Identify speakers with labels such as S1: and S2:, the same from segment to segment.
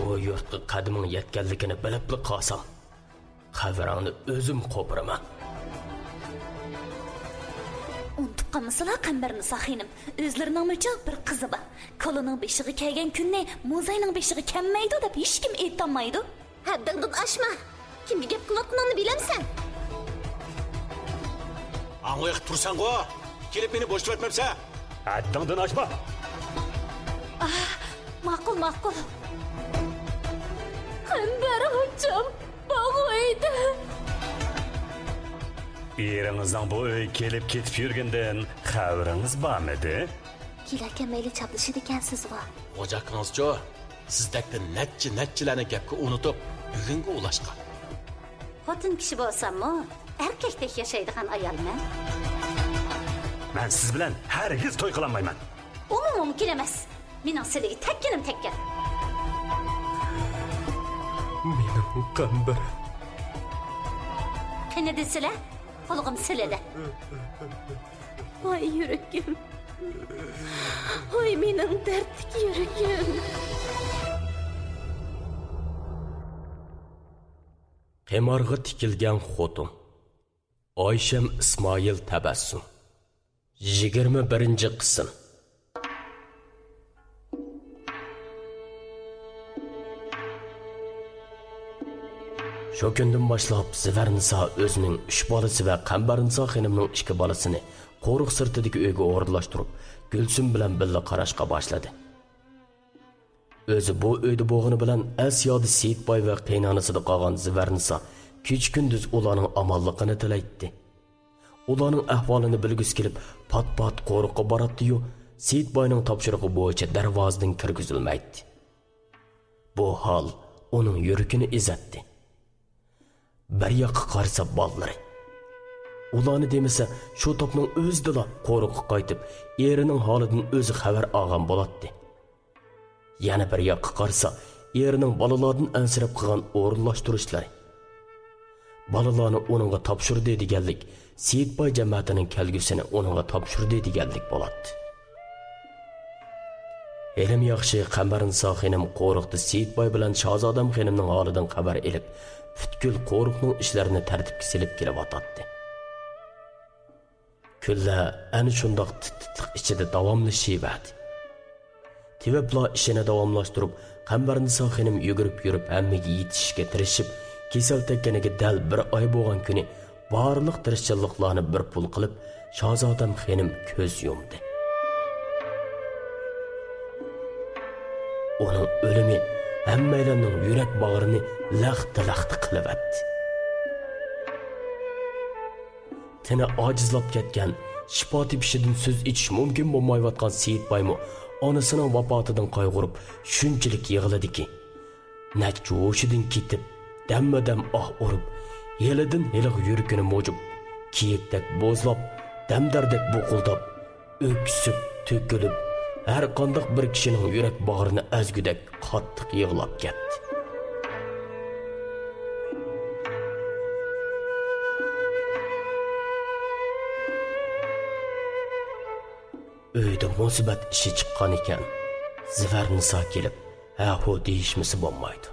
S1: bu yurtqa qadiming yetganligini bilib qolsam, xabarangni o'zim qo'piraman.
S2: Unutib qolmasalar Qambarni Saxinim, o'zlarining mo'chaq bir qizi bor. Kolining beshiga kelgan kunni Mo'zayning beshiga kelmaydi deb hech kim aytolmaydi. Haddingdan oshma. Kimga gap qilayotganingni bilamsan?
S3: Anlayıp tursan-ku, kelib meni bo'shlatmabsan.
S4: Haddingdan oshma.
S2: Ma'qul. Qambar hocam, bo'g'aydi.
S4: Eringizning bu uy kelib ketib yurgandan xabaringiz bormidi?
S2: Kelaka mayli chaplashidi ekansiz va.
S3: Hocaqinizcho, sizdakda natchilarni gapga unutib, bugunga ulashgan.
S2: Xotin kishi bo'lsam-mu, erkakdek yashaydigan ayolman.
S4: Men siz bilan hargiz to'y qilolmayman.
S2: U mumkin emas. Mening sizlarga tekkinim.
S1: Mening Qambar.
S2: Qani desizlar? Qo'lig'im siladi. Voy yuragim. Voy mening dardlik yuragim.
S1: Qemarg'a tikilgan xotin. Oysham Ismoil tabassum. 21-qism. Shu kundan boshlab Zivarnisa o'zining 3 bolasi va Qambarnisa xonimning 2 bolasini qo'riq sirtidagi uyga o'rnashtirib, Gulsum bilan birga qarashga boshladi. O'zi bu uyda bo'lgani bilan Asiyodi Seyitboy va qaynonasida qolgan Zivarnisa kech-kunduz ularning amonligini tilaydi. Ularning ahvolini bilgis kelib, pat-pat qo'riqqa boradi-yu, Seyitboyning topshirig'i bo'yicha darvozadan kirgizilmaydi. Bu hol uning yuragini ezatdi. Bir yoqqa qarasa bollari. Ularni demasa, shu topning o'zidala qo'riqqa qaytib, erining holidan o'zi xabar olgan bo'ladi. Yana bir yoqqa qarasa, erining bolalardan ansirab qilgan o'rinlashtirishlari. Balalarni uningga topshirdi deganlik, Seyitboy jamoatining kelgusini uningga topshirdi deganlik bo'ladi. Elim yaxshi Qambarnisa xonim qo'riqda Seyitboy bilan Shahzodam xonimning holidan xabar elib, butkul qo'riqning ishlarini tartibga silib kelyapti. Kunlar ana shundoq titliq ichida davomlashyapti. Tevablar ishini davomlashtirib, Qambarnisa xonim yugurib yurib hammaga yetishishga tirishib, kesal tekkaniga dal bir oy bo'lgan kuni barliq tirishchiliklarni bir pul qilib, Shahzodam xonim ko'z yumdi. Onun ölümü hammalarning yurak bag'rini laxta-laxta qilyapti. Tana ojizlab ketgan, shifo tepishidan so'z etish mumkin bo'lmayotgan Seyitboymi onasining vafotidan qayg'urib shunchalik yig'ladiki, nachjoshidan ketib, dammadam urib, yelidan heliq yuragini mo'jib, kiyikdek bo'zlab, damdardek bo'qildab, o'ksib, to'kilib, her qandoq bir kishining yurak bag'rini azgudek qattiq yig'lab ketdi. Uyda musibat ishi chiqqan ekan, Zivarnisa kelib, "Ha-ho" deyishmisi bo'lmaydi.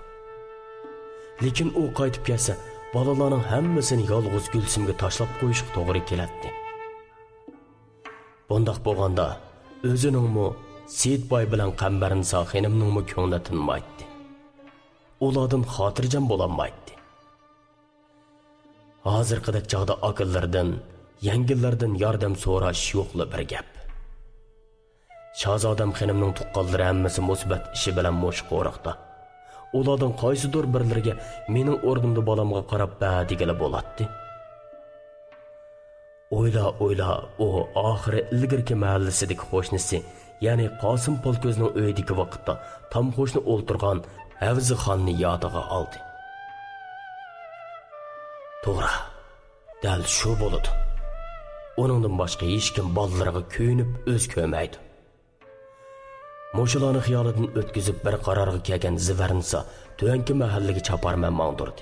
S1: Lekin u qaytib kelsa, bolalarning hammasini yolg'iz Gulsumga tashlab qo'yishga to'g'ri keladi. Bundoq bo'lganda o'ziningmi Seyitboy bilan Qambarnisa xonimningmi ko'ngli tinmaydi. Ulardan xotirjam bo'lolmaydi. Hozirgidek chog'da aqllardan, yangillardan yordam so'rash yo'qli bir gap. Shahzodam xonimning tuqqanlari hammasi musibat ishi bilan mo'shqo'riqda. Ulardan qaysidir birlariga mening o'rnimda bolamga qarab ba degili bo'ladi. O'yla, o oxiri ilgirki mahallasidagi qo'shnisi, ya'ni Qosim Polko'zning uyidagi vaqtda tam qo'shni o'ltirgan Havzixonni yodiga oldi. To'g'ri, dal shu bo'ladi. Uningdan boshqa hech kim bolalariga ko'yinib o'z ko'maydi. Mo'shularni xiyolidan o'tkazib bir qarorga kelgan Zivarnisa tuyanki mahallaga chaparman mangdirdi.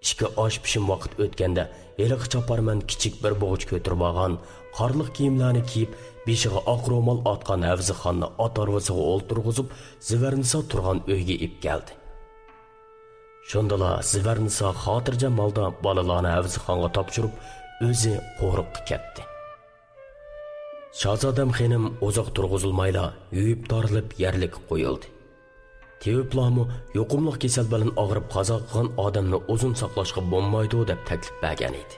S1: ikki osh pishim vaqt o'tganda eliq chaparman kichik bir bo'g'ich ko'tirib olgan, qorliq kiyimlarni kiyib, beshiga oq ro'mol otgan Havzixonni ot arvasiga o'ltirg'izib, Zivarnisa turgan uyga ib keldi. Shundala Zivarnisa xotirjam holda bolalarni Havzixonga topshirib, o'zi qo'riqqa ketdi. Shahzodam xonim uzoq turg'izilmayla yuyib torilib yerlik qo'yildi. Teviplarmu yoqimliq kasal bilan og'rib qazo qilgan odamni uzun saqlashga bo'lmaydi deb taklif bergan edi.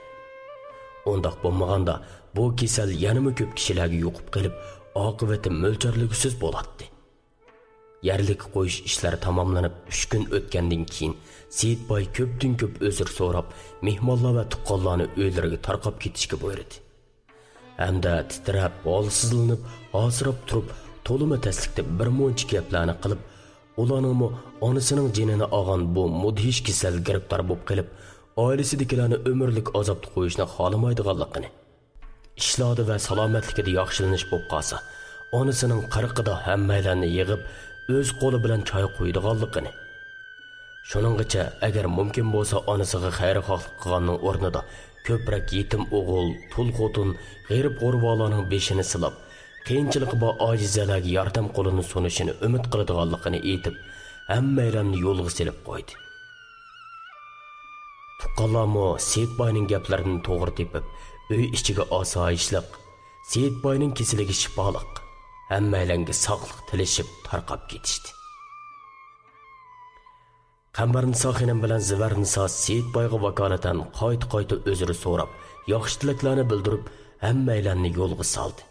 S1: Undaq bo'lmaganda bu kasal yanama ko'p kishilarga yuqib qilib, oqibati mo'ljalligisiz bo'ladi. Yerlik qo'yish ishlari tamomlanib 3 kun o'tgandan keyin Seyitboy ko'pdan ko'p o'zir so'rab, mehmonlar va tuqqanlarni uylariga tarqab ketishga buyurdi. Hamda titrab, holsizlanib, hozirab turib, to'lima taslikda bir muncha gaplarni qilib, ularning onasining jinini olgan bu mudhish kasal giribtor bo'lib qilib, oilasidagilarni umrlik azobda qo'yishni xohlamaydiganligini, ishlari va salomatligida yaxshilanish bo'lib qolsa, onasining qirqida hammalarni yig'ib, o'z qo'li bilan choy qo'ydiganligini, shuninggacha agar mumkin bo'lsa onasiga xayrixohlik qilganning o'rnida ko'proq yetim o'g'il, tul xotin, g'arib g'urbalarning beshini silab, qiyinchilik va ojizalarga yordam qo'lini sunishini umid qiladiganligini aytib, hammalarni yo'lga silib qo'ydi. Tuqqanlarmi Seyitboyning gaplarini to'g'ri tepib, uy ichiga osoyishlik, Seyitboyning kasaliga shifolik, hammalarga sog'lik tilashib tarqab ketishdi. Qambarnisa xonim bilan Zivarnisa Seyitboyga vakolatan qayta o'zini so'rab, yaxshi tilaklarni bildirib, hammalarni yo'lga soldi.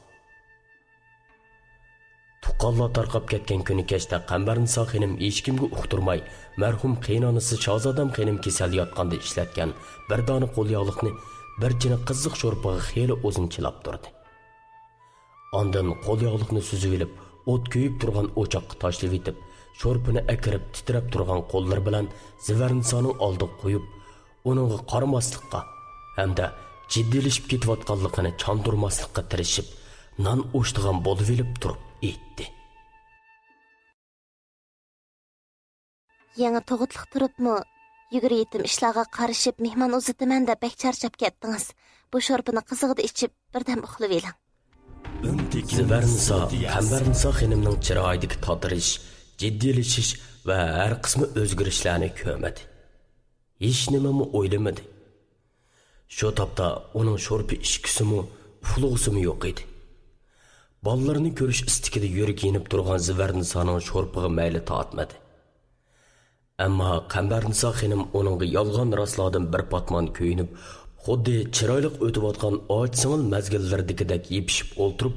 S1: Tuqqanlar tarqab ketgan kuni kechda Qambarnisa xonim hech kimga uqtirmay, marhum qaynonasi Shahzodam xonim kasal yotganda ishlatgan bir dona qo'lyog'liqni bir chini qiziq sho'rpaga xeyli o'zin chilab turdi. Ondan qo'lyog'liqni suzib olib, o't kuyib turgan o'choqqa tashlab etib, sho'rpini akirib titrab turgan qo'llar bilan Zivarnisaning oldiga qo'yib, uningga qaramaslikqa hamda jiddilashib ketayotganligini chandurmaslikqa tirishib, non o'shtigan bo'lib olib turib aytdi.
S5: Yangi tug'utliq turibmi? Yugurib yetim ishlarga qarishib mehmon uzataman deb bek charchab ketdingiz. Bu sho'rpini qizig'ida ichib birdan uxlab eling.
S1: Zivarnisa Qambarnisa xonimning chiroyidagi totirish, jiddiylashish va har qismi o'zgarishlarni ko'rmadi. Hech nimani o'ylamadi. Shu topda uning sho'rpi ishkisimi, uxlug'isimi yo'q edi. Bolalarni ko'rish istikida yurak yenib turgan Zivarnisaning sho'rpiga mayli tortmadi. Ammo Qambarnisa xonim uningga yolg'on rostlardan bir patmon kuyinib, xuddi chiroyli o'tayotgan och singil mazgillardagidek yepishib o'ltirib,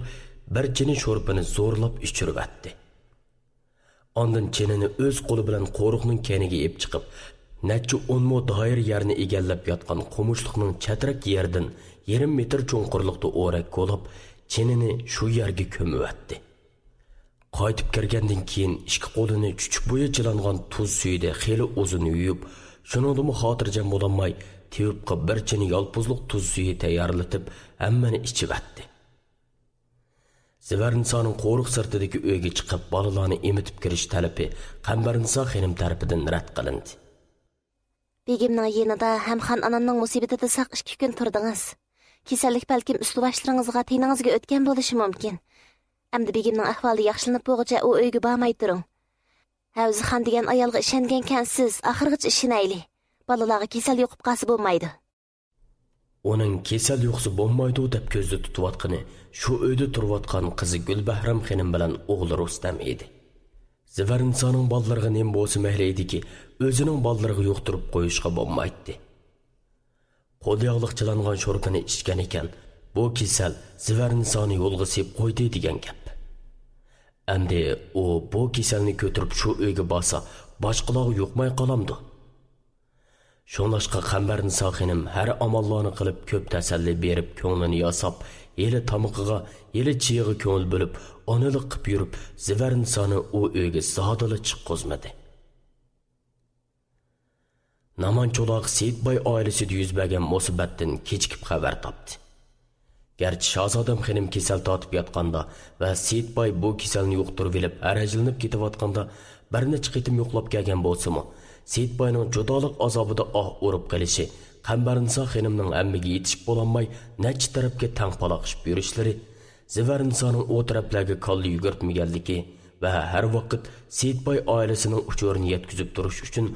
S1: bir chini sho'rpini zo'rlab ichirib atdi. Ondan chinini o'z qo'li bilan qo'riqning kaniga ep chiqib, necha 10 mo doir yerni egallab yotgan qo'mushliqning chatrak yerdan 1,5 metr cho'nqurlikda o'rak qo'lab, chinini shu yerga ko'mib atdi. Qaytib kirgandan keyin ikki qo'lini chuchuk bo'yi chilangan tuz suyida xeli uzun yuyib, shuningdek xotirjam bo'lmay, tevibqa bir chini yolpuzliq tuz suyi tayyorlatib, hammani ichib atdi. Zivarnisaning qo'riq sirtidagi uyga chiqib, bolalarni emitib kirish talabi Qambarnisa xonim tarafidan rad qilindi.
S5: Begimning yanida ham xon onamning musibatida saq 2 kun turdingiz. Kasallik balkim ustli boshlaringizga tiningizga o'tgan bo'lishi mumkin. Amdi begimning ahvoli yaxshilanib bo'lguncha u uyga bormay turing. Havzixon degan ayolga ishongan kansiz, oxirgacha ishonayli. Bolalarga kasal yo'qib qolsa bo'lmaydi.
S1: Uning kasal yo'qsa bo'lmaydi deb ko'zda tutayotgani shu uyda turayotgan qizi Gulbahram xonim bilan o'g'li Rustam edi. Zivarnisaning bolalariga nim bo'lsa mayli ediki, o'zining bolalariga yo'qtirib qo'yishga bo'lmaydi. Qo'lyog'liq chilangan sho'rpini ichgan ekan, bu kasal Zivarnisani yo'lga sep qo'ydi degan gap. Endi u bu kasalni ko'tirib shu uyga borsa, boshqalarga yo'qmay qolamdi. Shunlashqa Qambarnisa xonim har amallarni qilib ko'p tasalli berib, ko'nglini yasab, yeli tamoqiga, yeli chiyiga ko'ngil bo'lib, onalik qilib yurib, Zivarnisani u uyga zodila chiqqizmadi. Namancho'loq Seyitboy oilasida yuz bergan musibatdan kechikib xabar topdi. Gerçi Shahzodam xonim kasal tortib yotganda va Seyitboy bu kasalni yuqtirib olib, arajlanib ketayotganda bir necha qitim yo'qlab kelgan bo'lsa-mu, Seyitbayning judolik azobida urib qilishi, Qambarnisa xonimning hammaga yetishib bo'lolmay, necha tarafga tang palaqishib yurishlari, Zivarnisaning o taraflarga kalli yugurtmaganligi va har vaqt Seyitbay oilasining uchorini yetkazib turish uchun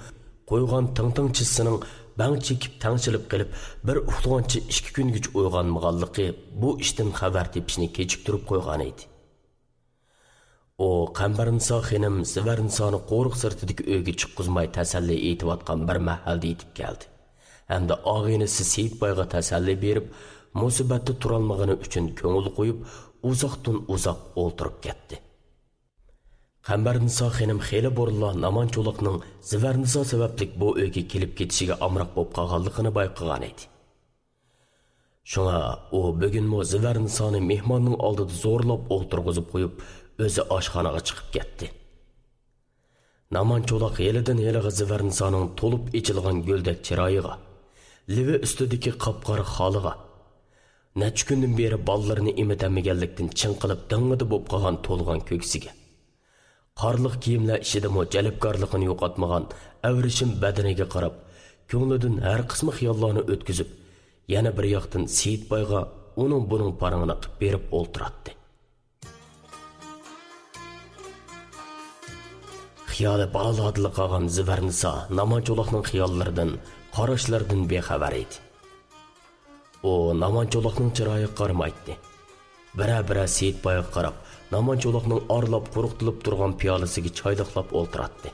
S1: qo'ygan tingtingchisining bang chekib tangchilib qilib, bir uxlagancha 2 kungacha uyg'onmaganligi bu ishdan xabar tepishni kechiktirib qo'ygan edi. O Qambarnisa xonim Zivarnisani qo'riq sirtidagi uyga chiqqizmay tasalli etayotgan bir mahalda yetib keldi. Hamda og'inisi Seyitbayga tasalli berib, musibatda turolmagani uchun ko'ngil qo'yib, uzoqdan uzoq o'ltirib ketdi. Qambarnisa xonim xeyli burunla Namancho'liqning Zivarnisa sabablik bu uyga kelib ketishiga amroq bo'lib qolganligini bayqagan edi. Shunga u bugun Zivarnisani mehmonning oldida zo'rlab o'ltirg'izib qo'yib, o'zi oshxonaga chiqib ketdi. Namancho'liq yelidan yeliga Zivarnisaning to'lib ichilgan guldak chiroyiga, livi ustidagi qop-qora xoliga, necha kundan beri ballarini imitamaganlikdan chinqilib dang'ida bo'lib qolgan to'lg'an ko'ksiga, qorliq kiyimlar ishida jalbkorligini yo'qotmagan avrishim badaniga qarab, ko'nglidan har qismi xiyollarni o'tkazib, yana bir yoqdan Seyitbayga uning buning parangini qilib berib o'ltiratdi. Xiyoli balaladili qolgan Zivarnisa Namancho'liqning xiyollaridan, qarashlaridan bexabar edi. O Namancho'liqning chiroyiga qaramaydi. Bira-bira Seyitbayga qarab, Namancho'liqning orlab quruqtilib turgan piyolasiga choyliqlab o'ltiratdi.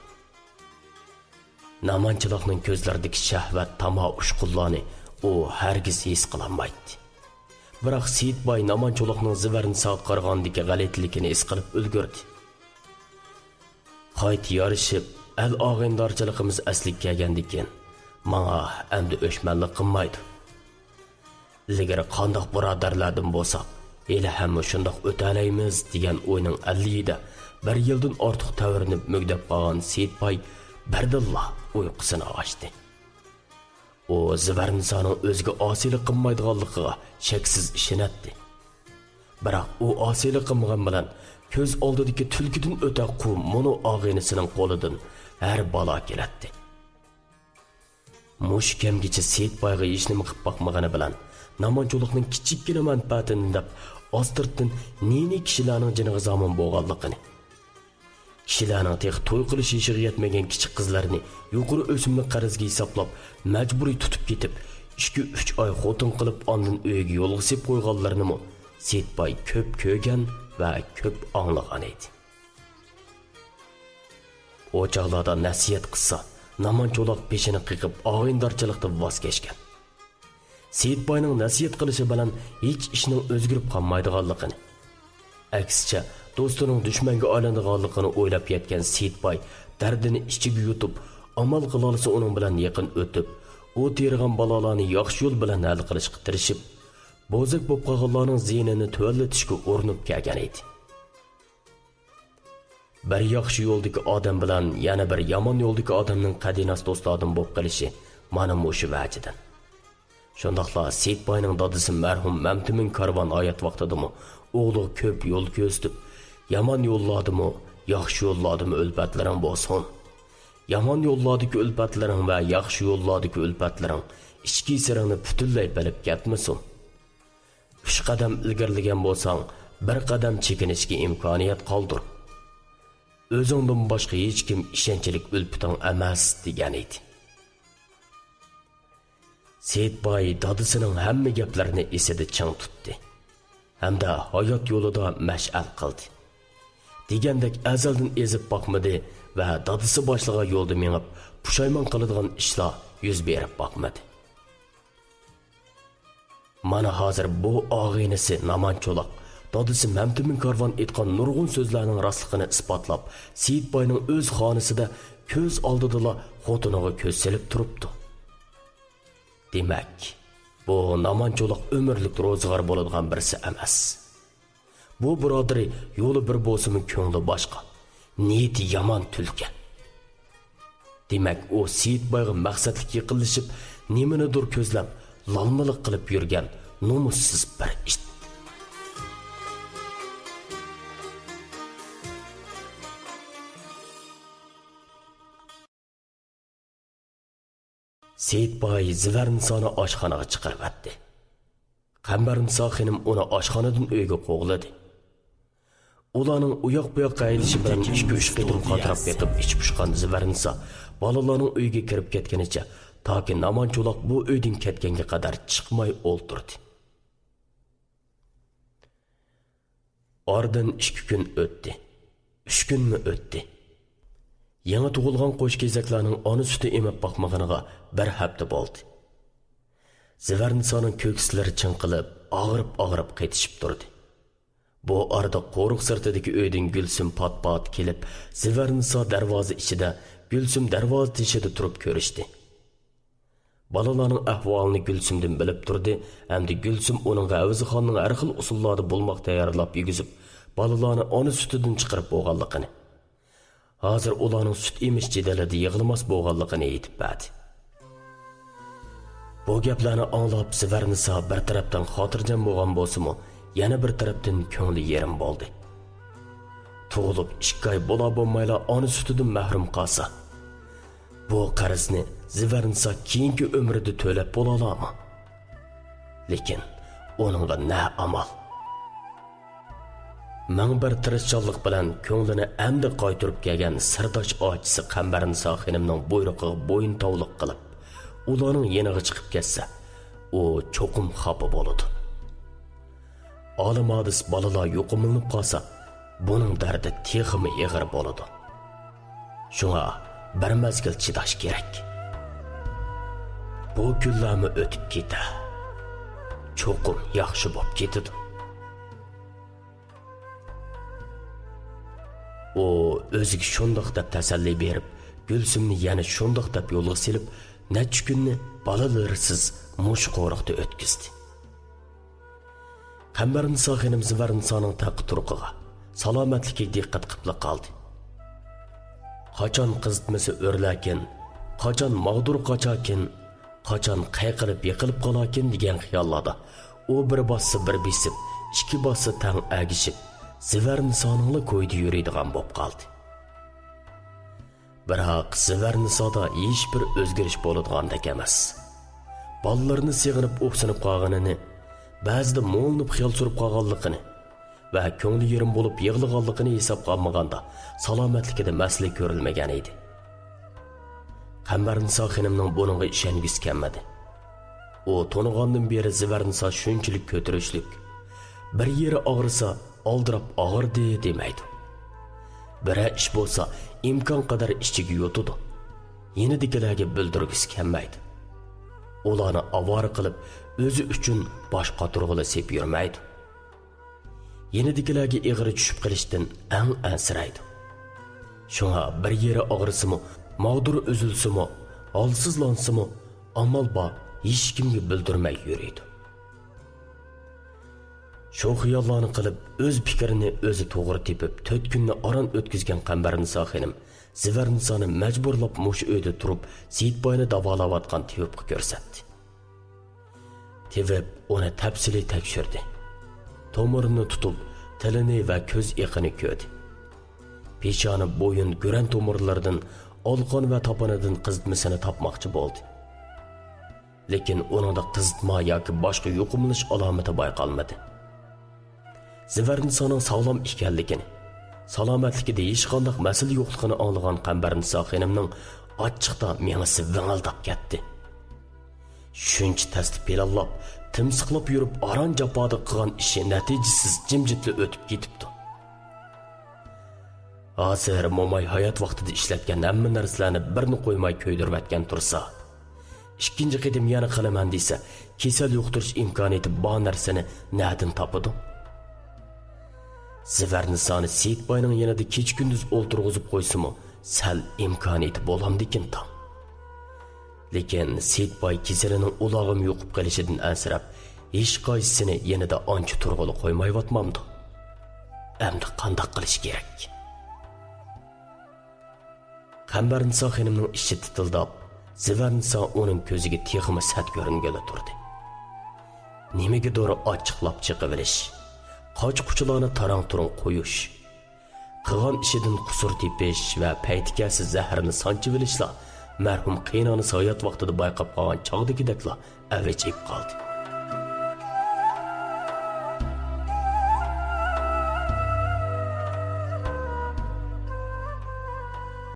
S1: Namancho'liqning ko'zlaridagi shahvat tamo ushqunlarni u hargiz his qilolmaydi. Biroq Seyitbay Namancho'liqning Zivarnisaga qaragandagi g'alatiligini his qilib ulgurdi. Qayt yarışib, el og'indorchiligimiz asliga kelgandikin, menga endi o'shmanlik qilmaydi. Ilgari qandoq birodarlardan bo'lsak, hali ham shundoq o'talaymiz degan o'yning alliyida bir yildan ortiq tavrinib mugdab qolgan Seyitbay birdilla uyqusini ochdi. O Zivarnisaning o'ziga osiylik qilmaydiganligiga shaksiz ishonadi. Biroq u osiylik qilmagan bilan ko'z oldidagi tulkidan o'ta qum mono og'inisining qo'lidan har balo keladi. Mush kamgacha Seyitbayga hech nima qilib boqmagani bilan Namancho'liqning kichikkina manfaatini deb ostirtdan neni kishilarning jiniga zamon bo'lganligini, kishilarning tex to'y qilish ishiga yetmagan kichik qizlarni yuqori o'simli qarzga hisoblab majburiy tutib ketib 2-3 oy xotin qilib ondan uyiga yo'lga sep qo'yganlarni Seyitbay ko'p ko'rgan va ko'p anglagan edi. O chog'larda nasihat qilsa, Namancho'liq peshini qiqib og'indorchilikdan voz kechgan. Seyitbayning nasihat qilishi bilan hech ishning o'zgarib qolmaydiganligini, aksicha do'stining dushmanga aylanadiganligini o'ylab yetgan Seyitbay dardini ichiga yutib, amal qilolsa uning bilan yaqin o'tib, u tergan balolarni yaxshi yo'l bilan hal qilishga tirishib, bozak bo'lib qolganlarning ziynini tuvallatishga urinib kelgan edi. Bir yaxshi yo'ldagi odam bilan yana bir yomon yo'ldagi odamning qadinas do'stlardan bo'lib qolishi mana shu vajidan. Shundaqla Seyitbayning dadisi marhum Mamtimin karvon oyat vaqtidami o'g'li ko'p yo'l ko'zitib, yomon yo'lladimi, yaxshi yo'lladimi ulfatlaring bo'lsin. Yomon yo'lladagi ulfatlaring va yaxshi yo'lladagi ulfatlaring ichki siringni butunlay bilib ketmasin. 3 qadam ilgirlagan bo'lsang, 1 qadam chekinishga imkoniyat qoldir. O'zingdan boshqa hech kim ishonchlik ulfating emas degan edi. Seyitbay dadisining hamma gaplarini esida chang tutdi. Hamda hayot yo'lida mash'al qildi. Degandek azaldan ezib boqmadi va dadisi boshlagan yo'lda mengib pushaymon qiladigan ishlar yuz berib boqmadi. Mana hozir bu og'inisi Namancho'liq dadisi Mamtimin karvon aytgan nurg'un so'zlarning rostligini isbotlab, Seyitbayning o'z xonasida ko'z oldida xotiniga ko'z selib turibdi. Demak, bu Namancho'liq umrlik ro'zg'or bo'ladigan birisi emas. Bu birodari yo'li bir bo'lsa-mu ko'ngli boshqa, niyati yomon tulki. Demak, u Seyitbayga maqsadli yiqilishib, nimanidir ko'zlab, lalmalik qilib yurgan nomussiz bir ish. Seyitboy Zivarnisoni oshxonaga chiqarib atdi. Qambarnisa xonim uni oshxonadan uyga qo'g'ladi. Ularning uyoq bu yoqqa aylishi bilan 2-3 qitim qatirab yiqib ichib pushgan Zivarnisa balalarning uyga kirib ketganicha toki Namancho'loq bu uydan ketganga qadar chiqmay o'ltirdi. Oradan 2 kun o'tdi. 3 kunmi o'tdi. Yangi tug'ilgan qo'shkezaklarning ona suti emib boqmaganiga bir hafta bo'ldi. Zivarnisoning ko'kslari chinqilib, og'rib qaytishib turdi. Bu arada qo'riq sirtidagi uydan Gulsum pat-pat kelib, Zivarniso darvoza ichida, Gulsum darvoza teshida turib ko'rishdi. Balalarning ahvolini Gulsumdan bilib turdi, hamda Gulsum uning Avzixonning har xil usullarda bo'lmoq tayyorlab yigizib, balalarni ona sutidan chiqarib bo'lganligini. Hozir ularning sut emish jadalida yig'ilmas bo'lganligini aytib berdi. Bu gaplarni anglab Zivarnisa bir tarafdan xotirjam bo'lgan bo'lsa-mu, yana bir tarafdan ko'ngli yerim bo'ldi. Tug'ilib 2 oy bo'la-bo'lmayla ona sutidan mahrum qolsa, bu qarzni Zivarnisa keyingi umrida to'lab bo'la oladimi? Lekin uningga na amal. Mang bir tirishchanlik bilan ko'nglini endi qaytirib kelgan sirdosh ochisi Qambarnisa xonimning buyrug'iga bo'yin tovliq qilib, ularning yeniga chiqib ketsa, u cho'qim xafa bo'ladi. Olimodis balalar yo'qolinib qolsa, buning dardi texmi ig'ir bo'ladi. Shunga bir mazgil chidash kerak. Bu kunlarni o'tib ketdi. Cho'qim yaxshi bo'lib ketdi. O o'ziga shundoq deb tasalli berib, Gulsumni yana shundoq deb yo'lga silib, necha kunni balalarsiz mush qo'riqda o'tkazdi. Qambarnisa xonim Zivarnisoning taqi turqiga, salomatligiga diqqat qilib qoldi. Qachon qizdmisi o'rlakin, qachon mag'dur qochakin, qachon qayqilib yiqilib qolakin degan xiyollarda u bir bossa bir bisib, 2 bossa tang agishib Zivarnisoningla ko'yda yuradigan bo'lib qoldi. Biroq Zivarnisoda hech bir o'zgarish bo'ladigan emas. Bolalarni sig'inib o'qsinib qolganini, ba'zida mo'lnib xiyol surib qolganligini va ko'ngli yerim bo'lib yig'laganligini hisobga olmaganda salomatligida masala ko'rilmagan edi. Qambarnisa xonimning buningga ishongisi kelmadi. U to'nigandan beri Zivarnisa shunchalik ko'tirishlik, bir yeri og'risa oldirab og'irdi demaydi. Bira ish bo'lsa, imkon qadar ichiga yotudi. Yenidikilarga bildirgisi kelmaydi. Ularni avora qilib, o'zi uchun bosh qotirg'ili sep yurmaydi. Yenidikilarga eg'ri tushib qilishdan ansiraydi. Shunga bir yeri og'risimi, mag'dur uzilsimi, holsizlansimi, amal bor, hech kimga bildirmay yuradi. Shu xiyollarni qilib, o'z fikrini o'zi to'g'ri tepib, 4 kunni oron o'tkazgan Qambarnisa xonim Zivarnisoni majburlab mush uyda turib, Seyitboyni davolayotgan Tevibga ko'rsatdi. Tevib uni tafsili tekshirdi. Tomirini tutib, tilini va ko'z iqini ko'rdi. Peshoni, bo'yin, guran tomirlaridan, olqon va toponidan qizdmisini topmoqchi bo'ldi. Lekin uningda qizdma yoki boshqa yuqumlish alomati bayqalmadi. Zivarnisoning sog'lom ekanligini, salomatligida hech qanday masala yo'qligini anglagan Qambarnisa xonimning ochiqda mengisi ving'ildab ketdi. Shuncha tasdiq belallab, timsiqlab yurib aron jafoda qilgan ishi natijasiz jimjitli o'tib ketibdi. Hozir mo'may hayot vaqtida ishlatgan hamma narsalarni birni qo'ymay ko'ydirib atgan tursa, ikkinchi qidim yana qilaman desa, kasal yuqtirish imkoniyati bor narsani nadin topadi. Zivarnisoni Seyitboyning yanada kech-kunduz o'ltirg'izib qo'ysimi, sal imkoniyati bo'lamdikin tam. Lekin Seyitboy kesalining ulog'im yo'qib qolishidan ansirab, hech qaysisini yanada ancha turg'ili qo'ymayotmamdi. Endi qanday qilish kerak? Qambarnisa xonimning ichi titildab, Zivarnisa uning ko'ziga texmi sat ko'ringanda turdi. Nimaga doğru ochiqlab chiqivilish, qoch-quchilarni tarang-turang qo'yish, qilgan ishidan qusur tepish va paytikasi zaharni sanchivilishlar mərhum qeynanısı hayat vaqtida bayqab qalğan çağdakidəkla əvəcəyib qaldı.